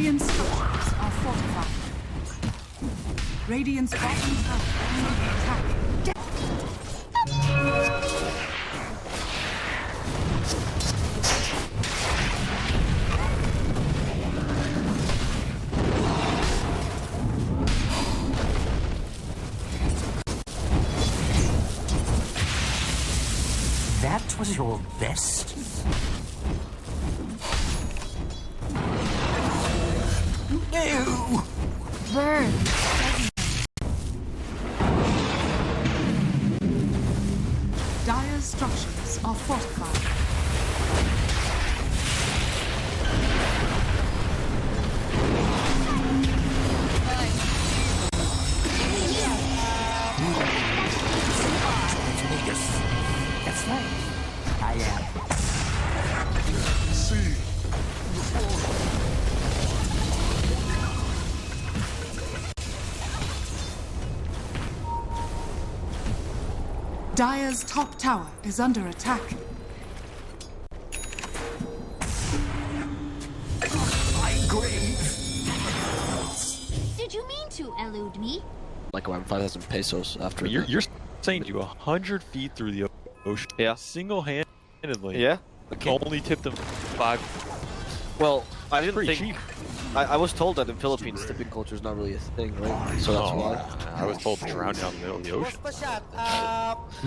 Radiant structures are fortified. Radiant's bottom tower is under attack. That was your best? No! Burn! Dire's structures are fortified. That's right. I am. Dire's top tower is under attack. My grave. Did you mean to elude me? Like around 5,000 pesos after. You're saying you 100 feet through the ocean. Yeah. Single-handedly. Yeah. Okay. Only tipped them 5. Well, I didn't Pretty think. cheap. I was told that in Philippines tipping culture is not really a thing, right? So that's why. I was told to drown down the middle of the ocean.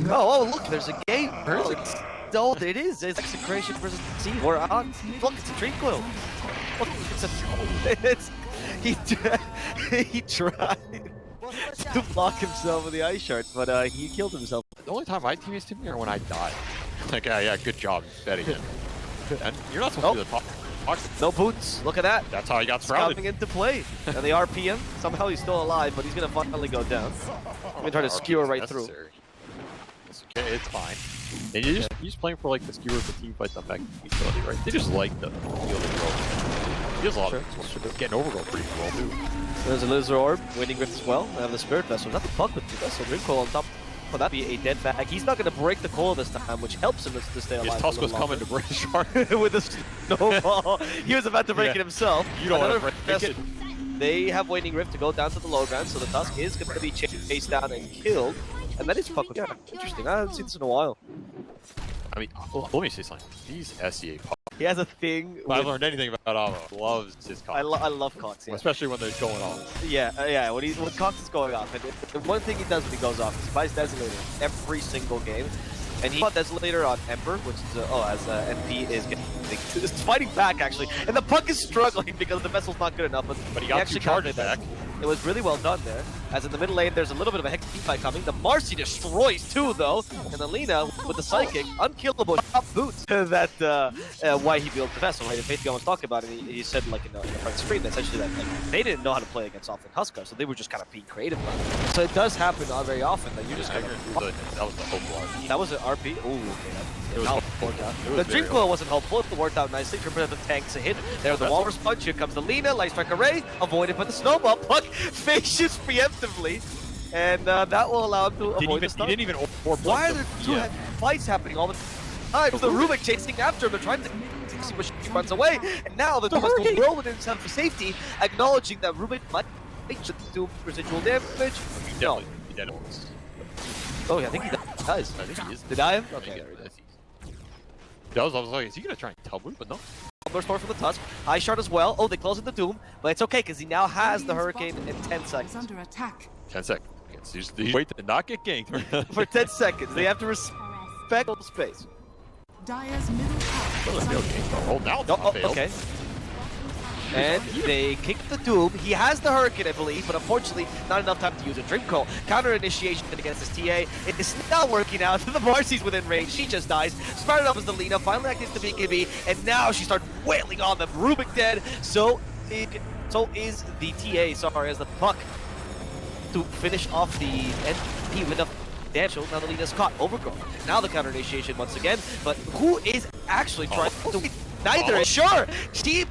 Oh, look, there's a game. Oh, it is. It's EXECRATION versus Sea. We're on. Look, it's a dream coil. Look, it's he tried to block himself with the ice shards, but he killed himself. The only time my teammates tip me are when I die. Like, yeah, good job betting it. And you're not supposed to do the top. No boots. Look at that. That's how he got It's surrounded. coming into play. And the RPM, somehow he's still alive, but he's going to finally go down. I'm going to try to skewer right through. It's okay, it's fine. And you're just playing for like the skewer of the team fights on back utility, right? They just like the field of growth. He has a lot of getting overgrowth pretty well too. There's a Lizard Orb, Waiting Rift as well. I have the Spirit Vessel. Not the fuck with the Vessel. Dream Coil on top. Well, that'd be a dead bag. He's not going to break the coil this time, which helps him to stay alive. His Tusk was coming to break the shark. With a snowball. He was about to break it himself. You don't want to break it. They have Waiting Rift to go down to the low ground, so the Tusk is going to be chased down and killed. And that is fucking interesting. I haven't seen this in a while. I mean, let me say something. These SEA pups. He has a thing. If I've learned anything about Ava, loves his Cox. I love Cox, yeah. Especially when they're going off. Yeah, when Cox is going off. And one thing he does when he goes off is he buys Desolator every single game. And he bought Desolator on Ember, which is, as NP is fighting back, actually. And the puck is struggling because the vessel's not good enough. But he got actually 2 charges back. It was really well done there. As in the middle lane, there's a little bit of a Hex team fight coming. The Marcy destroys 2, though. And the Lina, with the Psychic, unkillable top boots. That, why he built the vessel, right? If Faithgon was talking about it, he said, like, in the front screen, essentially that like, they didn't know how to play against Offlane Huskar, so they were just kind of being creative about it. So it does happen not very often that you're just kind of... That was the hopeful RP. That was an RP? Ooh, okay. It was worked out. The Dream Coil wasn't helpful. It worked out nicely. Triple the tanks a hit. There's the Walrus Punch. Here comes the Lina. Light Strike Array. Avoided by the Snowball. Puck faces preemptively. And that will allow him to avoid the stun. He didn't even Why are there 2 fights happening all the time? The Rubik chasing after him. They're trying to see which he runs away. And now the Thomas will roll within himself for safety, acknowledging that Rubik might do residual damage. No. Oh, yeah, I think he does. I think he is. Did I have? Okay. I was like, is he going to try and tubble? But no. Burst for the Tusk. High shard as well. Oh, they close in the Doom. But it's okay, because he now has the Hurricane in 10 seconds. Under attack. 10 seconds. Just wait to not get ganked. For 10 seconds. They have to respect space. Dire's middle tower. Oh, now it's okay. And they kick the Doom. He has the Hurricane, I believe, but unfortunately, not enough time to use a Dream Coil. Counter initiation against his TA. It is not working out. The Marcy's within range. She just dies. Started off as the Lina, finally activates the BKB, and now she starts wailing on them. Rubik dead. So is the TA, sorry, as the Puck to finish off the NP with a damage. Now the Lina's caught. Overgrowth. Now the counter initiation once again, but who is actually trying to... Neither. Sure,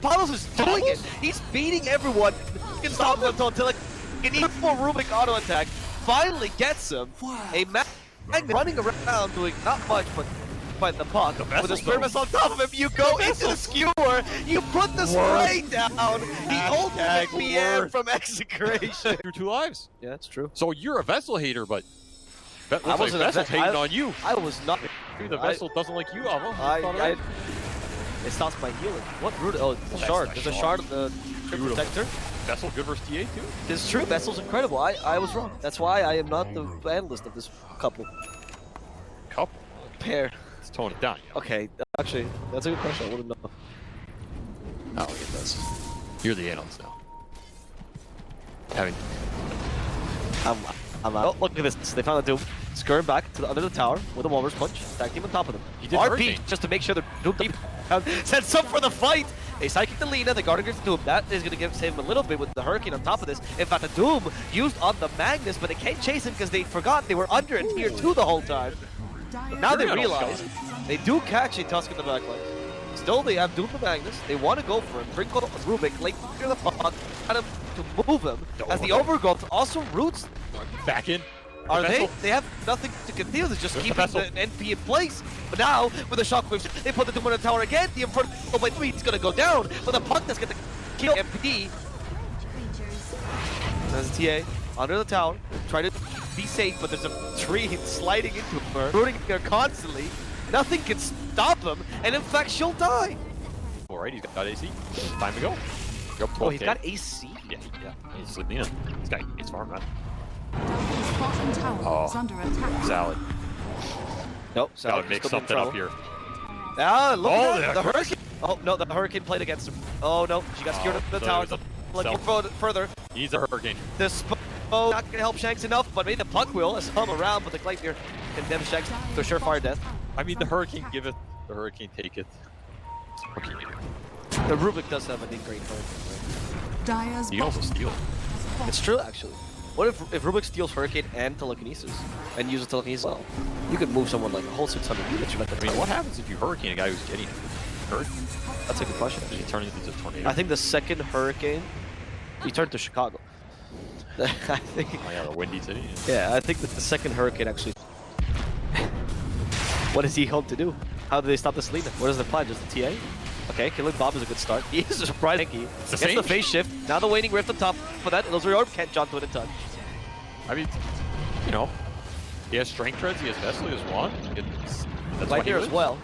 Palos is doing it. He's beating everyone. He can stop him until like an equal Rubik auto attack. Finally gets him. A Magnet running around doing not much, but by the puck. With the skirmish on top of him, you go into the skewer, you put the spray down. The ultimate PM from Execration. You're 2 lives. Yeah, that's true. So you're a Vessel hater, but I wasn't a Vessel's hating on you. I was not. Maybe the Vessel doesn't like you, Avo. It stops my healing. What root? Oh, it's a shard. There's a shard of the Trip Protector. Vessel good versus TA too? It's true. Vessel's incredible. I was wrong. That's why I am not the analyst of this couple. Couple? Pair. Let's tone it down. Yeah. Okay, actually, that's a good question. I wouldn't know. Now look at this. You're the analyst now. Having. I'm out. Oh, look at this. They found the Doom. Skirm back to under the tower with a Walrus punch. Tag team on top of them. He did RP Hurricane. just to make sure the Doom deep sets up for the fight. They psychic the Lina, the Guardian gets the Doom. That is going to save him a little bit with the Hurricane on top of this. In fact, the Doom used on the Magnus, but they can't chase him because they forgot they were under in tier 2 the whole time. But now they realize they do catch a Tusk in the backline. Still, they have Doom the Magnus. They want to go for him. Bring Rubik late near the puck, at him to move him. As the Overgrowth also roots. Back in. Are they? They have nothing to conceal. They just keep the NP in place. But now, with the shockwaves, they put the Doom on the tower again. The Infernal Blade is going to go down. But the puck that's going to kill MP. There's a TA under the tower, trying to be safe, but there's a tree sliding into her, rooting her constantly. Nothing can stop him, and in fact, she'll die. Alright, he's got AC. Time to go. Oh, he's got AC? Yeah. He's sleeping in. This guy, he's farm, man. Dire's bottom tower is under attack. Salad. Nope, Gotta make something up here. Ah, look at that. the The Hurricane. Oh, no, the Hurricane played against him. Oh, no, she got secured at the tower. Looking further. He needs a Hurricane. This not going to help Shanks enough, but maybe the puck will as hum around, but the Gleipnir condemns Shanks to a surefire death. I mean, the Hurricane give it, the Hurricane take it. What can you do? The Rubik does have a great Hurricane. Dire's You can also steal. It's true, actually. What if Rubik steals Hurricane and Telekinesis and uses Telekinesis as well? You could move someone like a whole 600 units. I mean, what happens if you Hurricane a guy who's getting hurt? That's a good question. Does he turn into a tornado? I think the second Hurricane, he turned to Chicago. I think. Oh yeah, the Windy City. Yeah, I think that the second Hurricane actually. What does he hope to do? How do they stop this Lina? What is their plan? Just the TA? Okay, killing Bob is a good start. He is a surprise tanky. Gets the phase shift. Now the waning rift on top for that. Illusory Orb can't jump to it in time. I mean, you know, he has Strength Treads, he has Vessel, he has Wand. That's Right here as well.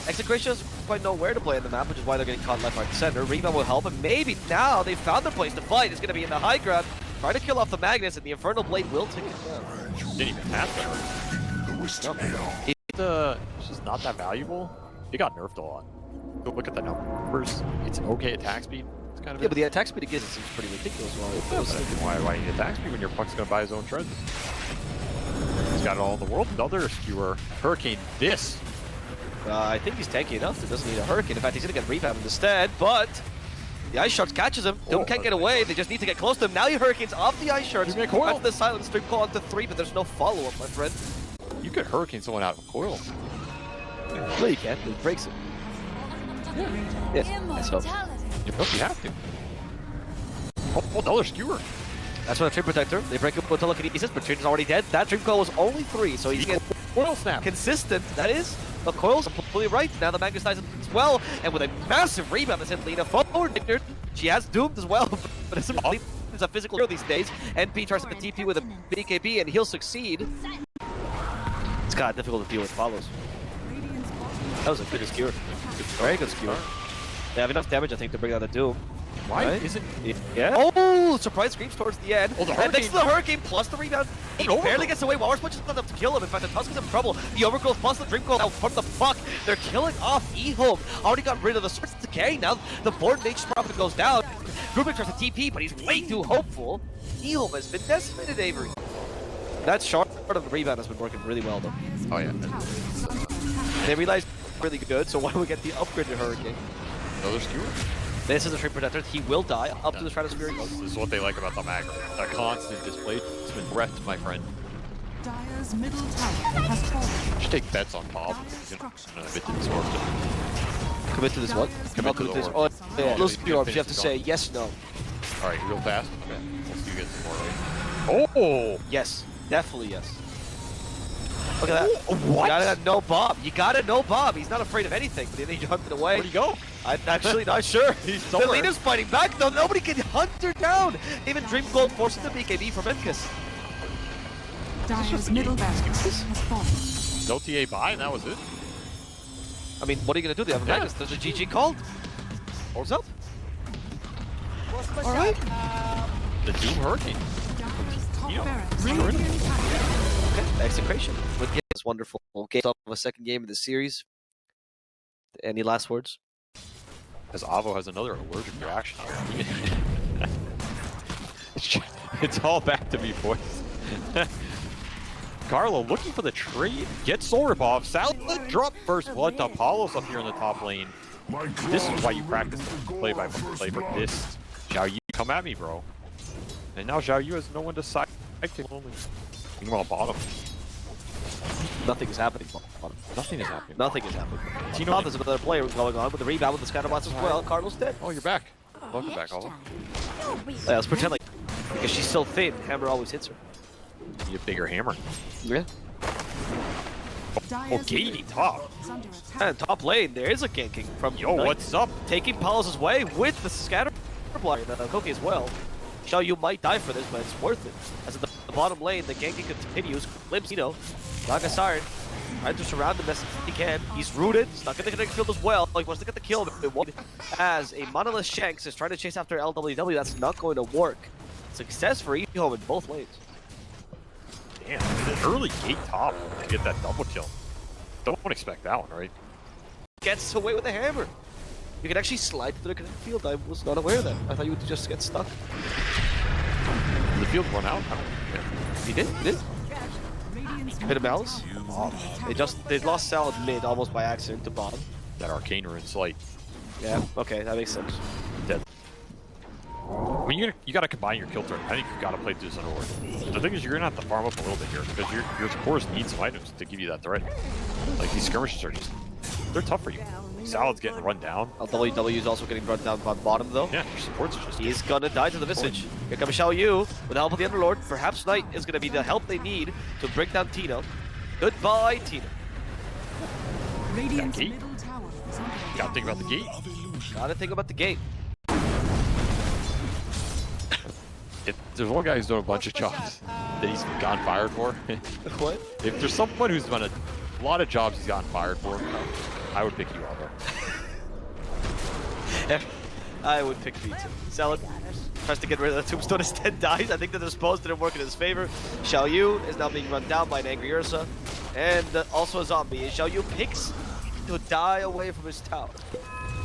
Execration doesn't quite know where to play on the map, which is why they're getting caught left, right, center. Rebound will help, and maybe now they found their place to fight. It's going to be in the high ground. Try to kill off the Magnus, and the Infernal Blade will take it down. Didn't even pass that. It's just not that valuable. He got nerfed a lot. Go look at the numbers. It's an okay attack speed. It's kind of Yeah, but the attack speed it gives seems pretty ridiculous. Why you need attack speed when your puck's gonna buy his own treads? He's got it all in the world. Another skewer. Hurricane this. I think he's tanky enough. It doesn't need a Hurricane. In fact, he's going to get rebounded instead, but the Ice Shards catches him. Doom can't get away. They just need to get close to him. Now he Hurricanes off the Ice Shards. That's the silent stream call onto 3, but there's no follow-up, my friend. You could Hurricane someone out of coil. No, you can't. It breaks it. Yeah, I suppose. You have to. Oh, another skewer. That's why the Tree Protector. They break up with Telekinesis, but Trina's already dead. That Dream Coil was only 3, so he's getting Coil snap. Consistent, that is. The Coil's completely right. Now the Magnus dies as well, and with a massive rebound that sent Lina forward. She has Doomed as well, but it's a physical hero these days. NP tries to TP with a BKB, and he'll succeed. It's kind of difficult to deal with follows. That was a good skewer. Very good skewer. They have enough damage, I think, to bring down the Doom. Why right? isn't it? Yeah. Oh, surprise screams towards the end. Oh, the and next to the Hurricane plus the rebound. He barely gets away. Walrus Punch is not enough to kill him. In fact, the Tusk is in trouble. The Overgrowth plus the Dream Coil out from the puck. They're killing off EHOME. Already got rid of the Swords to carry. Now the board Nature Prophet goes down. Rubik tries to TP, but he's way too hopeful. EHOME has been decimated, Avery. That short part of the rebound has been working really well, though. Oh, yeah. They realized really good, so why don't we get the upgraded Hurricane? Another skewer? This is a Tree Protector. He will die up to the Stratosphere. This is what they like about the Magma. The constant display. It's been breath, my friend. Dire's middle tower has fallen. You should take bets on Bob. Commit to this orb. Commit to this what? Commit to this orb. orb. Oh, yeah. Oh, Those you orbs, you have to finish say it yes, no. Alright, real fast. Okay. Let's do get some more, right? Oh! Yes. Definitely yes. Look at that. What? You gotta know Bob. You gotta know Bob. He's not afraid of anything. But then he jumped away. Where'd he go? I'm actually not sure. He's somewhere. Lina's fighting back though. Nobody can hunt her down. Even Dream Gold forces the BKB from Memphis. Dire's middle barracks has fallen. No TA buy, and that was it. I mean, what are you gonna do? They have a Yeah. Magnus. There's a GG called. What's up? All right. The Doom Hurricane. Dire's top You know, barracks really? are being attacked. Okay. Execration. With this wonderful game of a second game of the series. Any last words? As Avo has another allergic reaction. It's all back to me, boys. Carlo looking for the trade. Gets Soul Rip off. Salad drop first blood to Paulos up here in the top lane. This is why you practice play by play for this. Xiao Yu, come at me, bro. And now Xiao Yu has no one to side to only. Meanwhile, bottom. Nothing is happening. Nothing is happening. Nothing is happening. Tino- Now there's another player going on with the rebound with the scatterbots as well. Carlos dead. Oh, you're back. Welcome back, Avo. Yeah, let's pretend like because she's so thin, Hammer always hits her. Need a bigger hammer. Yeah. Dire's Gady middle top. tower is under attack. And top lane, there is a ganking from Yo, Knight, what's up? taking Paulus' way with the scatter blocker, the Cookie as well. Xiao Yu might die for this, but it's worth it. As in the bottom lane, the ganking continues. Glimpse, Naga Siren trying to surround him best he can. He's rooted, stuck in the connected field as well. He wants to get the kill, but as a Monolith Shanks is trying to chase after LWW, that's not going to work. Success for EHOME in both lanes. Damn, the early gate top to get that double kill. Don't expect that one, right? Gets away with a hammer. You can actually slide through the connected field. I was not aware of that. I thought you would just get stuck. Did the field run out? I don't know. He did. Radiant's Bit of malice. They lost Salad mid almost by accident to Bob. That arcane rune's like Yeah. Okay, that makes sense. dead. I mean, you gotta combine your kill turn. I think you gotta play through this underlord. The thing is, you're gonna have to farm up a little bit here because your cores need some items to give you that threat. Like these skirmishes are they're tough for you. Salad's getting run down. LWW is also getting run down on bottom though. Yeah, your supports are just. He's gonna die to the Visage. Here comes Xiao Yu with the help of the Underlord. Perhaps Knight is gonna be the help they need to break down Tino. Goodbye, Tino. Radiant's gate. middle tower is under attack. Gotta think about the gate. Gotta think about the gate. There's one guy who's doing a bunch of jobs that he's gotten fired for. What? If there's someone who's done a lot of jobs he's gotten fired for, I would pick you out there. I would pick pizza. Salad tries to get rid of the tombstone as 10 dies. I think that the spells didn't work in his favor. Xiao Yu is now being run down by an angry Ursa. And also a zombie. And Xiao Yu picks to die away from his tower.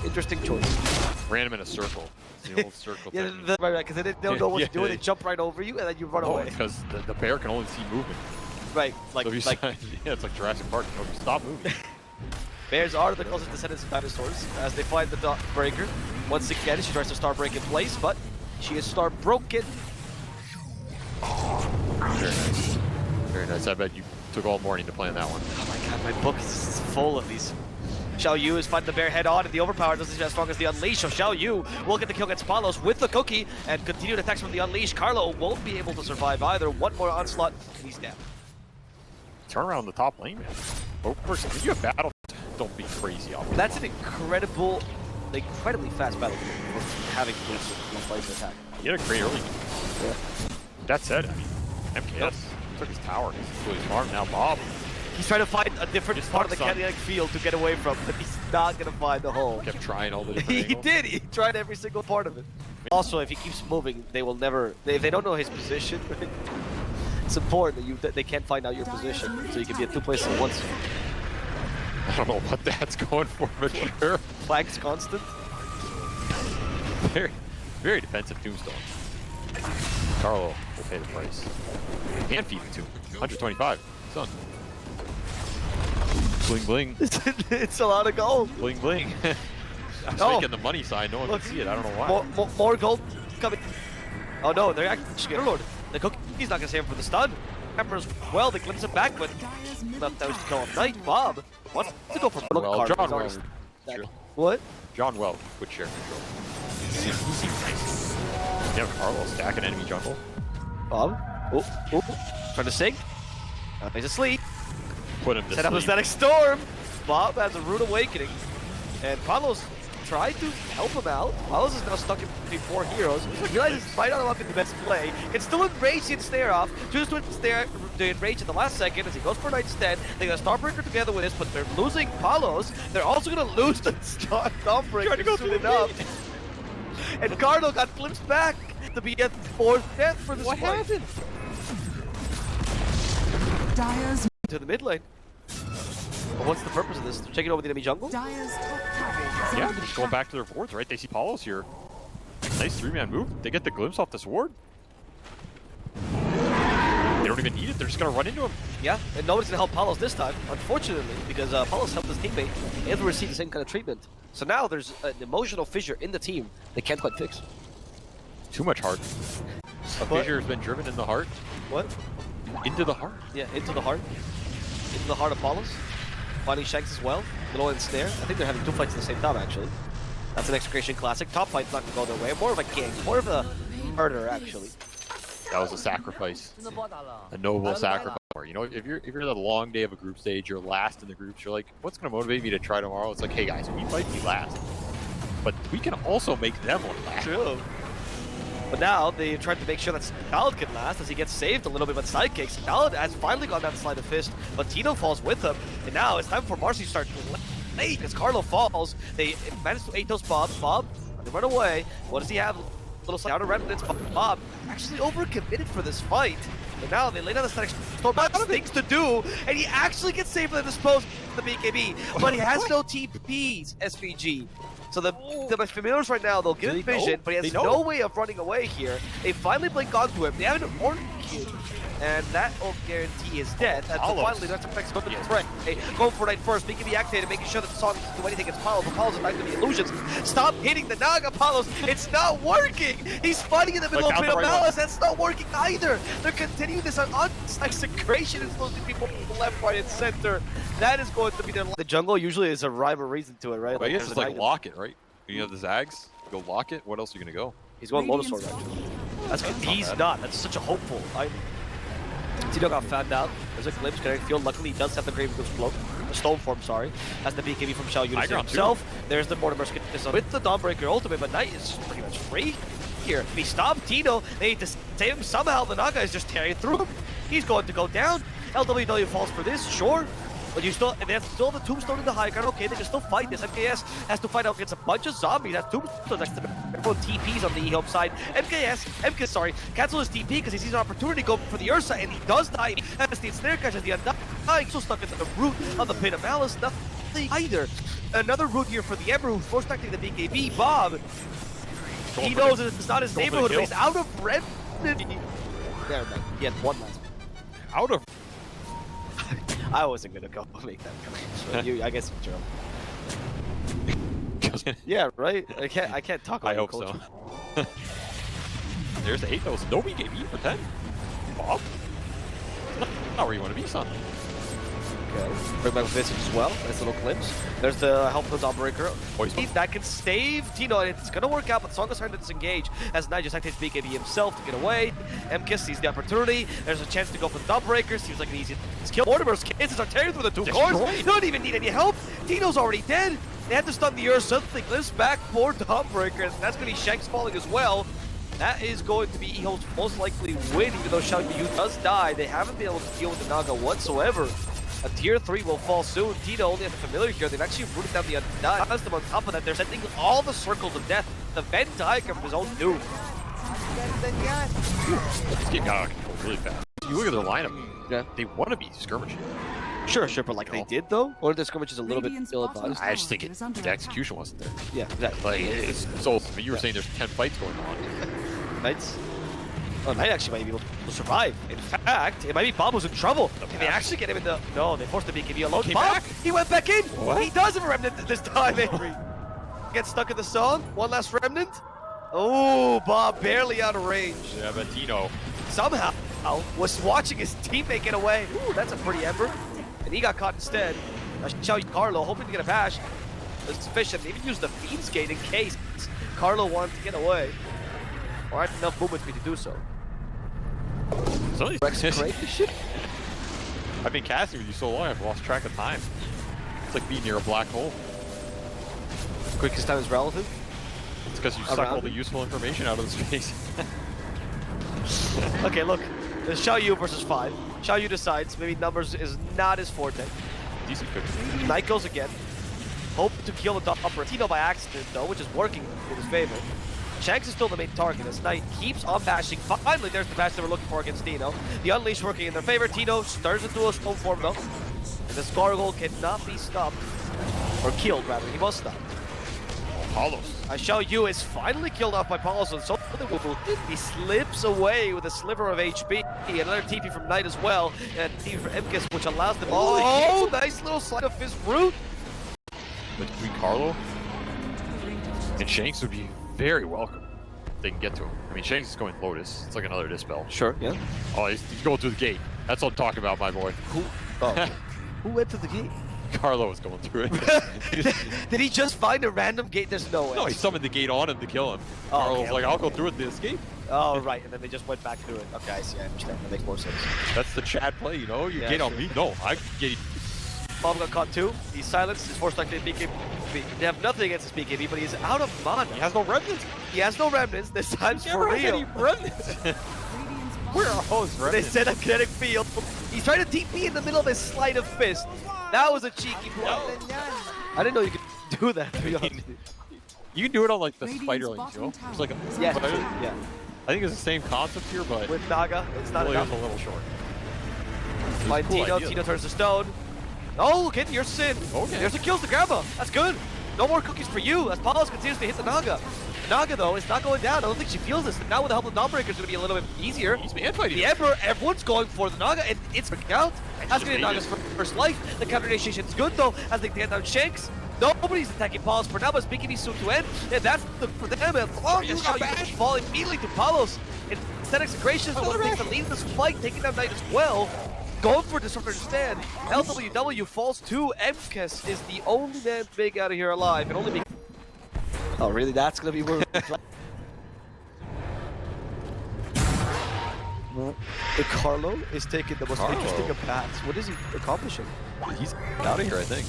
Interesting choice. Ran him in a circle. The old circle Yeah, technique. right, because they don't know what Yeah. to do. They jump right over you and then you run away. Because the bear can only see movement. Right, like, So he's like yeah, it's like Jurassic Park. You know, stop moving. bears are the closest descendants of dinosaurs as they find the dot breaker. Once again, she tries to star break in place, but she is star broken. Very nice. Very nice. I bet you took all morning to plan that one. Oh my god, my book is full of these. Xiao Yu is fighting the bear head on, and the overpower doesn't seem as strong as the unleash. So Xiao Yu will get the kill against Palos with the cookie, and continued attacks from the unleash. Carlo won't be able to survive either. One more onslaught, and he's down. Turn around the top lane, man. Oh, first, when you have battle, don't be crazy off. That's an incredibly fast battle for having boots in place to attack. You had a great early. Yeah. That said, I mean, MKS took his tower. He's really smart. Now Bob. He's trying to find a different Just part of the sucks on- kinetic field to get away from, but he's not going to find the hole. Kept trying all the different He angles. did. He tried every single part of it. Also, if he keeps moving, they will never. If they don't know his position, it's important that they can't find out your position, so you can be at two places at once. I don't know what that's going for, but sure. Flags constant. Very, very defensive tombstone. Carlo will pay the price. And feed it to him. 125. Son. Bling bling. It's a lot of gold. Bling bling. I was Oh. making the money sign. No one Look. can see it. I don't know why. More gold coming. Oh no, they're actually Lord. The cookie's not gonna save him for the stun. Emperor's well, they glimpse him back, but Dire's middle left those to kill him. Knight Bob wants to go for look Well, card. John He's always- Well. Sure. What? John Well, good share control. He seems nice. You have Carlo stacking enemy jungle. Bob? Oh, trying to sing. He's asleep. Put him to Set up a sleep. static storm. Bob has a rude awakening. And Carlos tried to help him out. Carlos is now stuck in between 4 heroes. He realizes might not have been the best play. Can still enrage the snare off. Chooses to ensnare the enrage in the last second as he goes for Knight instead. They got a Starbreaker together with this, but they're losing Carlos. They're also gonna lose the Starbreaker soon enough. And Carlo got glimpsed back to be at 4th death for this What fight. happened? Dire's To the mid lane. But what's the purpose of this? They're taking over the enemy jungle? Dire's top tower. Yeah, they're just going back to their wards, right? They see Paulos here. Nice 3-man move. They get the glimpse off this ward. They don't even need it. They're just gonna run into him. Yeah, and nobody's gonna help Paulos this time, unfortunately, because Paulos helped his teammate and will receive the same kind of treatment. So now there's an emotional fissure in the team they can't quite fix. Too much heart. A What? fissure has been driven in the heart. What? Into the heart. Yeah, into the heart. Into the heart of Paulos. Finding Shanks as well. Little ensnare. I think they're having 2 fights at the same time, actually. That's an EXECRATION classic. Top fight's not gonna go their way. More of a gang. More of a murder, actually. That was a sacrifice. A noble sacrifice. You know, if you're the long day of a group stage, you're last in the groups, you're like, what's gonna motivate me to try tomorrow? It's like, hey guys, we might be last, but we can also make them look last. True. But now they tried to make sure that Salad can last as he gets saved a little bit by sidekicks. Salad has finally gone down to slide of fist, but Tino falls with him. And now it's time for Marcy to start late as Carlo falls. They manage to 8-toast Bob. Bob, they run away. What does he have? Little outer remnants. Bob actually overcommitted for this fight. And now they lay down the static storm. Bob has things to do, and he actually gets saved by the dispose of the BKB. But he has no TPs, SVG. So the familiars right now, they'll give him vision, but he has no way of running away here. They finally blink onto him. They have an orchid, and that will guarantee his death. And so finally, that's effects going to the threat. Hey, go for Knight first, BKB activated, making sure that the song doesn't do anything against Paulos. But Paulos is back to the illusions. Stop hitting the Naga, Paulos. It's not working. He's fighting in the middle of Pit of Malice. That's not working either. They're continuing this on EXECRATION is supposed to be left, right, and center. That is going to be their. The jungle usually is a rhyme or reason to it, right? But I guess it's like lock it, right? You have the Zags, go lock it. What else are you gonna go? He's going Lotus Sword, actually. That's good. He's not. That's such a hopeful. Tino got found out. There's a glimpse. Getting field. Luckily, he does have the Grave Glimpse float. The Stone Form, sorry. That's the BKB from Shao Yunis himself. There's the Mortimer Skin with the Dawnbreaker ultimate, but Knight is pretty much free here. If he stopped Tino, they need to save him somehow. The Naga is just tearing through him. He's going to go down. LWW falls for this, sure. But you still, they have still the Tombstone in the high ground. Okay, they can still fight this. MKS has to fight out against a bunch of zombies. That's Tombstone next to them. Everyone TPs on the EHOME side. MKS, sorry, cancel his TP because he sees an opportunity to go for the Ursa, and he does die. As the Snare Catch as the Undying, so stuck into the root of the Pit of Malice. Nothing either. Another root here for the Ember, who's forced back to the BKB. Bob, he knows it's not his neighborhood, but he's out of Remnant. There, man. He had one last. Out of. I wasn't gonna go make that comment. So I guess you're true. Yeah, right. I can't talk about I hope culture. so. There's the 8-toast. No BKB for 10. Bob. Not where you want to be, son. Okay. Bring back Visage as well. Nice little glimpse. There's the help with Dawnbreaker. That can save Tino, and it's gonna work out, but Song is starting to disengage as Knight just activates BKB himself to get away. MKIS sees the opportunity. There's a chance to go for the Dawnbreaker. Seems like an easy kill. Mortimer's kisses are tearing through the 2 cores. They don't even need any help. Tino's already dead. They had to stun the Ursa. They glimpse back for Dawnbreaker, and that's gonna be Shanks falling as well. That is going to be EHOME's most likely win, even though Shao Yu does die. They haven't been able to deal with the Naga whatsoever. A tier 3 will fall soon. Tino only has a familiar here. They've actually rooted down the Undying. On top of that, they're sending all the circles of death. The Venn diagram of his own doom. This game got out of control really fast. You look at their lineup. Yeah. They want to be skirmishing. Sure, but like they did though? Or the skirmish is a little bit ill-advised? I just think the execution wasn't there. Yeah, exactly. Like, it's so. I mean, you were saying there's 10 fights going on. Knights? Oh, Knight actually might be able to survive. In fact, it might be Bob who's in trouble. Can they actually get him in the... No, they forced the BKB alone. Came Bob, back? he went back in. What? He does have a remnant this time, Avery. Gets stuck in the song. One last remnant. Oh, Bob barely out of range. Yeah, but Tino. Somehow was watching his teammate get away. Ooh, that's a pretty Ember. And he got caught instead. Shao Carlo hoping to get a bash. It's sufficient. They even used the Fiend's Gate in case Carlo wanted to get away. Or had enough movement speed to do so. So EXECRATION? I've been casting with you so long, I've lost track of time. It's like being near a black hole. Quickest time is relative. It's because you suck all the useful information out of the space. Okay, look. There's Xiaoyu versus 5. Xiaoyu decides maybe numbers is not his forte. Decent cook. Knight goes again. Hope to kill the upper Tino by accident though, which is working in his favor. Shanks is still the main target as Knight keeps on bashing. Finally, there's the bash they were looking for against Tino. The Unleash working in their favor. Tino stirs into a stone form though. And this gargoyle cannot be stopped. Or killed rather, he must stop. Palos. Xiaoyu is finally killed off by Palos, and so he slips away with a sliver of HP. Another TP from Knight as well, and TP from MKS, which allows them. Oh, nice little slide of his root. Between Carlo and Shanks would be very welcome if they can get to him. I mean, Shanks is going Lotus. It's like another Dispel. Sure, yeah. Oh, he's going through the gate. That's what I'm talking about, my boy. Who? Oh. Who went to the gate? Carlo was going through it. Did he just find a random gate? There's no way. No, he summoned the gate on him to kill him. Oh, Carlo was okay, like, okay. I'll go through it to escape. Oh, right, and then they just went back through it. Okay, I see, I understand. That makes more sense. That's the Chad play, you know? You Yeah, gate on sure. me? No, I gate. Bob got caught too. He's silenced. He's forced to activate BKB. They have nothing against his BKB, but he's out of mana. He has no remnants. He has no remnants. This time's for Never has real. any remnants. Where are all his They remnants? set up kinetic field. He's trying to TP in the middle of his sleight of fist. That was a cheeky play. I didn't know you could do that, to be honest. You can do it on like the Radiant's spider link, bottom you know? tower It's like a is Yeah, under spider. attack. yeah. I think it's the same concept here, but With Naga, it's not really enough. was a little short. Find cool Tino. idea, Tino though. turns to stone. Oh, okay, you're Sin. Okay. There's the kills to Grandma. That's good. No more cookies for you as Palos continues to hit the Naga. Naga, though, is not going down. I don't think she feels this. Now with the help of Dawnbreaker, it's going to be a little bit easier. He's man fighting. The Emperor, everyone's going for the Naga, and it's working out. That's going to be Naga's first life. The counter initiation is good, though, as they get down Shanks. Nobody's attacking Palos for now, but speaking is soon to end. And that's for them. As long as you can fall immediately to Palos. And instead, EXECRATION is the one thing that leads this fight, taking down Knight as well. Going for Disruptor to stand. LWW falls to MKS is the only man big out of here alive. And only be. Oh, really? That's going to be where. The Carlo is taking the most interesting of paths. What is he accomplishing? He's out of here, I think.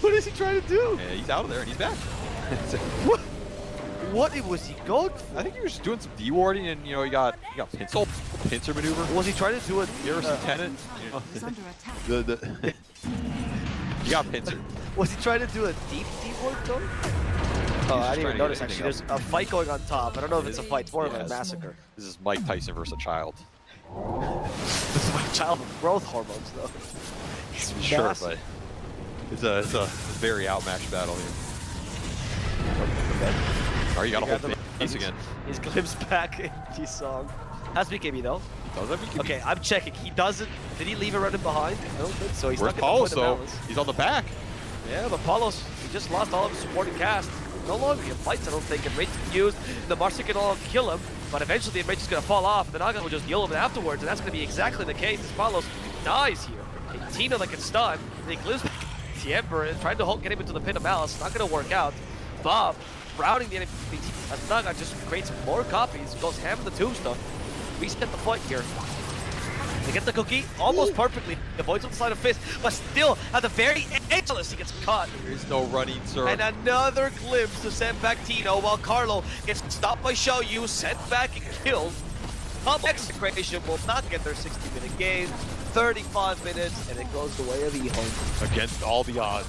What is he trying to do? Yeah, he's out of there and he's back. What was he going for? I think he was just doing some D-warding and, you know, you got pincer maneuver. Was he trying to do a Garrison Tenant. Is under attack. You got pincer. Was he trying to do a deep D-ward though? Oh, I didn't even notice actually. There's a fight going on top. I don't know if it's a fight. It's more of a massacre. This is Mike Tyson versus a child. This is my child with growth hormones though. He's Sure, massive. but it's a very outmatched battle here. All right, you gotta hold face again. He's glimpse back in his song. Has BKB though. He does have BKB. Okay, I'm checking. He doesn't. Did he leave it running behind? I don't think so. He's Where's stuck Palos at the point though? of balance. He's on the back. Yeah, but Palos, he just lost all of his supporting cast. No longer in fights, I don't think. And Rage can use the Marcy can all kill him, but eventually the Rage is going to fall off. The Naga will just heal him afterwards, and that's going to be exactly the case as Palos dies here. A Tino that can stun, and he glimpses back at the Emperor and trying to get him into the pit of malice. Not going to work out. Bob routing the enemy as Naga just creates more copies, goes ham in the tombstone. Reset the fight here. They get the cookie almost perfectly, avoids on the side of fist, but still at the very end, he gets caught. There is no running, sir. And another glimpse to send back Tino while Carlo gets stopped by Xiaoyu, sent back and killed. EXECRATION will not get their 60-minute game. 35 minutes, and it goes the way of EHOME. Against all the odds,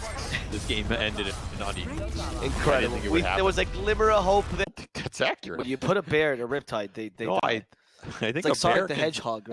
this game ended in uneven. Incredible. It would There was a glimmer of hope there. That's accurate. When you put a bear in a riptide, they no, I think it's like a bear Sonic the can- Hedgehog.